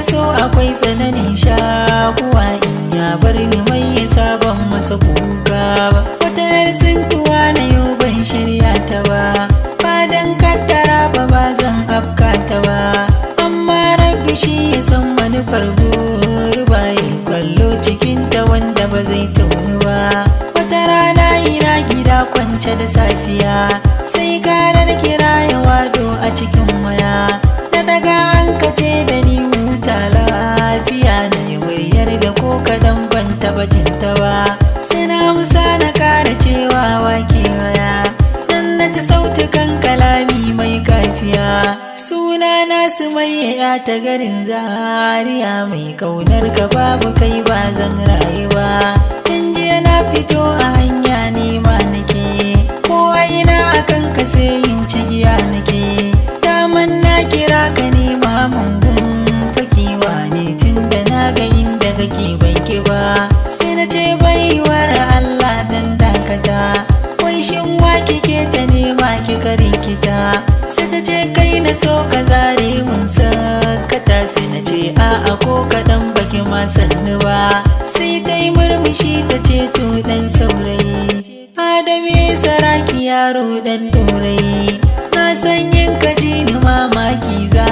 so akwai tsananin shakuwa, in ya bar ni mai yasa ban masa kuka ba. Wata yar tsintuwa na yau ban shirya ta ba, ba dan kaddara ba zan afka ta ba. Amma rabbi shi ya san manufar gurba, yi kwallo cikinta wanda ba zai tauni ba. Wata rana ina gida kwance da safiya, sai karar kira ya wado a cikin waya. Na daga an kace da ni huta lafiya, na ji muryar da ko kadan ban taba jinta ba. Sai na amsa na kara cewa wake waya, nan na ji sautukan kalami mai kafiya. Suna na Sumayya ta garin Zaria, mai kaunar ka babu kai ba zan rayu ba. Tun jiya na fito a hanya nema nake, ko a ina akan ka sai yin cigiya nake. Daman na kira ka nema mungun fakewa ne, tun da na ga inda kake banki ba. Sai na ce baiwar Allah dan dakata, wai shin wa kike ta nema kika rikita? Sai ta ce kai na so ka zare mun sakata. Sai na ce a'a ko kaɗan baki ma sannu ba. Sai ta yi murmushi ta ce to ɗan saurayi, Adame saraki yaro ɗan ɗorayi. Na san yin ka ji ni mamaki za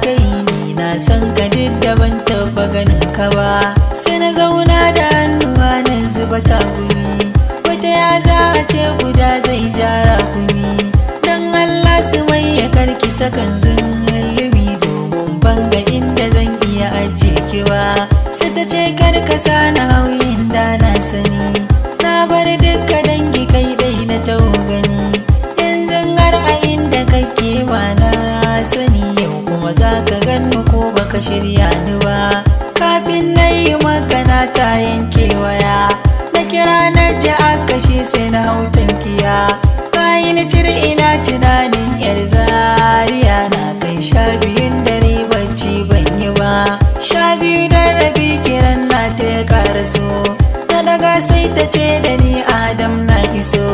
ka yi, ni na san ka duk da ban taɓa ganin ka ba. Sai na zauna da hannuwa nan zuba tagumi, wata ya za a ce guda zai jara kumi. Dan Allah Sumayya karki sakan zulumi, domin banga inda zan iya ajiye ki ba. Sai ta ce kar ka sani hauyin da na sani, na bar duka dangi kai dai na taho gani. Yanzu har a inda kake ma na sani, yau kuma za ka ganni ko baka shirya ni ba. Kafin na yi magana ta yanke waya, na kira na ji aka shi sai na hau tankiya. Bayan cire ina tunanin yar Zaria, na kai 12 dare bacci ban yi ba. 12 da rabi kiran na ta ya karaso, na daga sai ta ce da ni Adam na iso.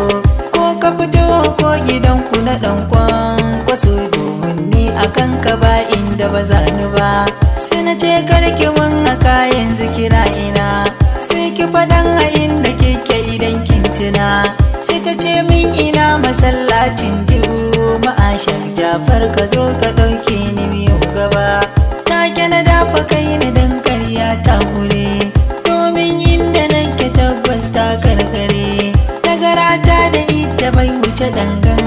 Ko ka fito ko gidanku na ɗan kwankwaso, domin ni akan ka ba inda ba za ni ba. Sai na ce karki mun haka yanzu kira ina, sai ki faɗan a inda kike idan kin tuna. Sai ta ce min ina masallacin Juma'a, Shek Jafar ka zo ka ɗauke ni biyu gaba. Take na dafa kai ni dan karya ta hure, domin inda nake tabbas ta karkare. Tazara ta da ita bai wuce dangan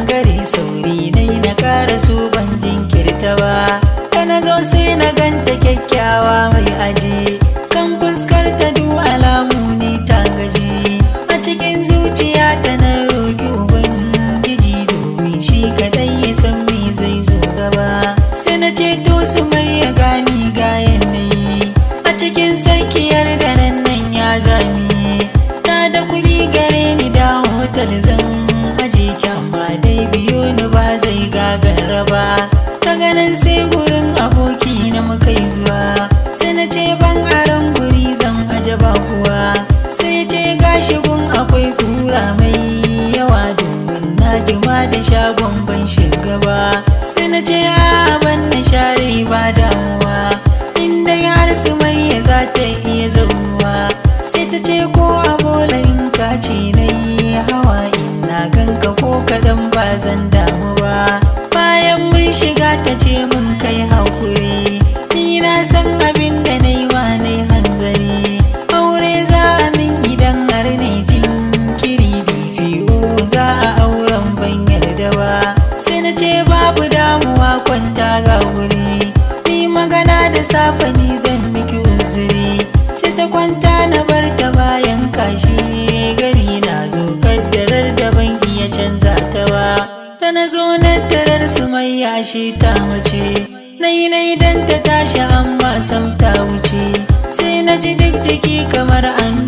gare, sauri nai na kara su ban jinkirta ba. Da na zo sai na ganta kyakkyawa mai aji, kan fuskar ta du alamu ne ta gaji. A cikin zuciya ta na roƙi Ubangiji, domin shi kadai ya san me zai zo gaba. Sai na ce to Sumayya gani ga yanayi, a cikin tsakiyar daren nan ya zami. Na da kuɗi gare ni da hotel zan aje ki, amma dai biyo ni ba zai gagara ba. Daga nan sai gurin aboki na muka yi zuwa, sai na ce ban aron guri zan aje ba kuwa. Sai ce gashi gun akwai kura mai yawa, domin na jima da shagon ban shiga ba. Sai na ce a ban na share ba damuwa, inda har Sumayya za ta iya zauwa. Sai ta ce ko abola in ka ce na yi hawa, ina ganka ko kaɗan ba zan damu ba. Bayan mun shiga ta ce mun kai hakuri, ni na san abin da na yi wa na yi hanzari. Aure za a min idan har ne jinkiri, DPO za a auren ban yarda ba. Sai na ce babu damuwa kwanta ga wuri, ni magana da safe ni zan miki uzuri. Sai ta kwanta na bar ta bayan kashi gari, na zo kaddarar da ban iya canza ta ba. Da na zo na tarar Sumayya shi ta mace, nai dan ta tashi amma sam ta wuce. Sai na ji duk jiki kamar an